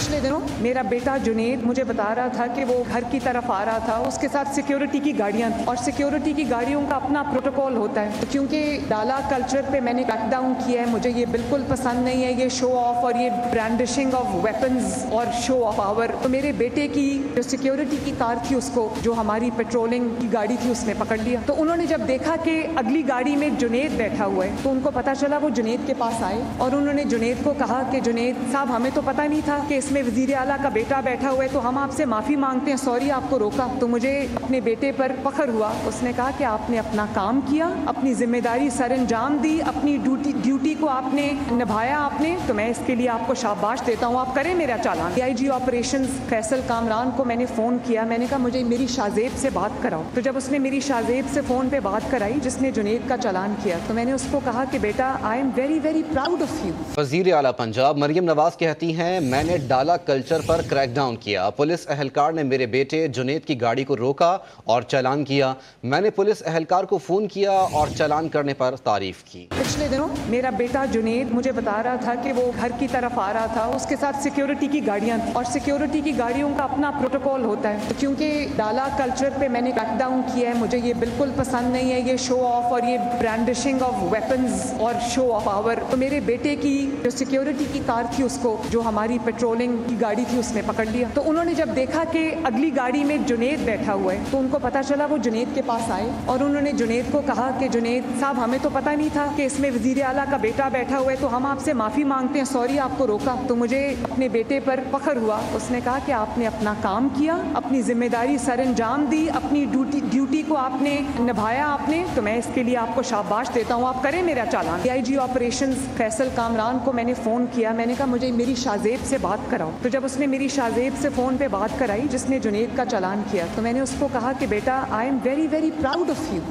पिछले दिनों मेरा बेटा जुनेद मुझे बता रहा था कि वो घर की तरफ आ रहा था, उसके साथ सिक्योरिटी की गाड़ियां और सिक्योरिटी की गाड़ियों का अपना प्रोटोकॉल होता है। तो क्योंकि डाला कल्चर पे मैंने क्रैकडाउन किया है, मुझे ये बिल्कुल पसंद नहीं है, ये शो ऑफ और ये ब्रांडिशिंग ऑफ वेपन्स और शो ऑफ पावर। तो मेरे बेटे की जो सिक्योरिटी की कार थी उसको, जो हमारी पेट्रोलिंग की गाड़ी थी, उसने पकड़ लिया। तो उन्होंने जब देखा कि अगली गाड़ी में जुनेद बैठा हुआ है तो उनको पता चला, वो जुनेद के पास आए और उन्होंने जुनेद को कहा कि जुनेद साहब, हमें तो पता नहीं था कि इसमें वजीर आला का बेटा बैठा हुआ है, तो हम आपसे माफ़ी मांगते हैं, सॉरी आपको रोका। तो मुझे अपने बेटे पर फख्र हुआ। उसने कहा कि आपने अपना काम किया, अपनी जिम्मेदारी सर अंजाम दी, अपनी ड्यूटी को आपने निभाया आपने, तो मैं इसके लिए आपको शाबाश देता हूँ, आप करें मेरा चालान। DIG ऑपरेशंस फैसल कामरान को मैंने फ़ोन किया, मैंने कहा मुझे मेरी शाहजेब से बात कराओ। तो जब उसने मेरी शाहजेब से फ़ोन पे बात कराई जिसने जुनेद का चालान किया, तो मैंने उसको कहा कि बेटा, I am very very proud of you. वज़ीर आला पंजाब मरियम नवाज कहती हैं, मैंने डाला कल्चर पर क्रैकडाउन किया, पुलिस अहलकार ने मेरे बेटे जुनेद की गाड़ी को रोका और चालान किया, मैंने पुलिस अहलकार को फ़ोन किया और चालान करने पर तारीफ की। पिछले दिनों मेरा बेटा जुनेद मुझे बता रहा था कि वो घर की तरफ आ रहा था, उसके साथ सिक्योरिटी की गाड़ियां और सिक्योरिटी की गाड़ियों का अपना प्रोटोकॉल होता है। तो क्योंकि डाला कल्चर पे मैंने क्रैकडाउन किया है, मुझे ये बिल्कुल पसंद नहीं है, ये शो ऑफ और ये ब्रांडिशिंग ऑफ वेपन्स और शो ऑफ पावर। तो मेरे बेटे की जो सिक्योरिटी की कार थी उसको, जो हमारी पेट्रोलिंग की गाड़ी थी, उसने पकड़ लिया। तो उन्होंने जब देखा कि अगली गाड़ी में जुनेद बैठा हुआ है तो उनको पता चला, वो जुनेद के पास आए और उन्होंने जुनेद को कहा कि जुनेद साहब, हमें तो पता नहीं था कि इसमें वजीर आला का बेटा बैठा हुआ है, तो हम आपसे माफ़ी मांगते हैं, सॉरी आपको रोका। तो मुझे अपने बेटे पर फख्र हुआ। उसने कहा कि आपने अपना काम किया, अपनी जिम्मेदारी सर अंजाम दी, अपनी ड्यूटी को आपने निभाया आपने, तो मैं इसके लिए आपको शाबाश देता हूँ, आप करें मेरा चालान। DIG ऑपरेशंस फैसल कामरान को मैंने फ़ोन किया, मैंने कहा मुझे मेरी शाहजेब से बात कराओ। तो जब उसने मेरी शाहजेब से फ़ोन पे बात कराई जिसने जुनेद का चालान किया, तो मैंने उसको कहा कि बेटा, I am very very proud of you.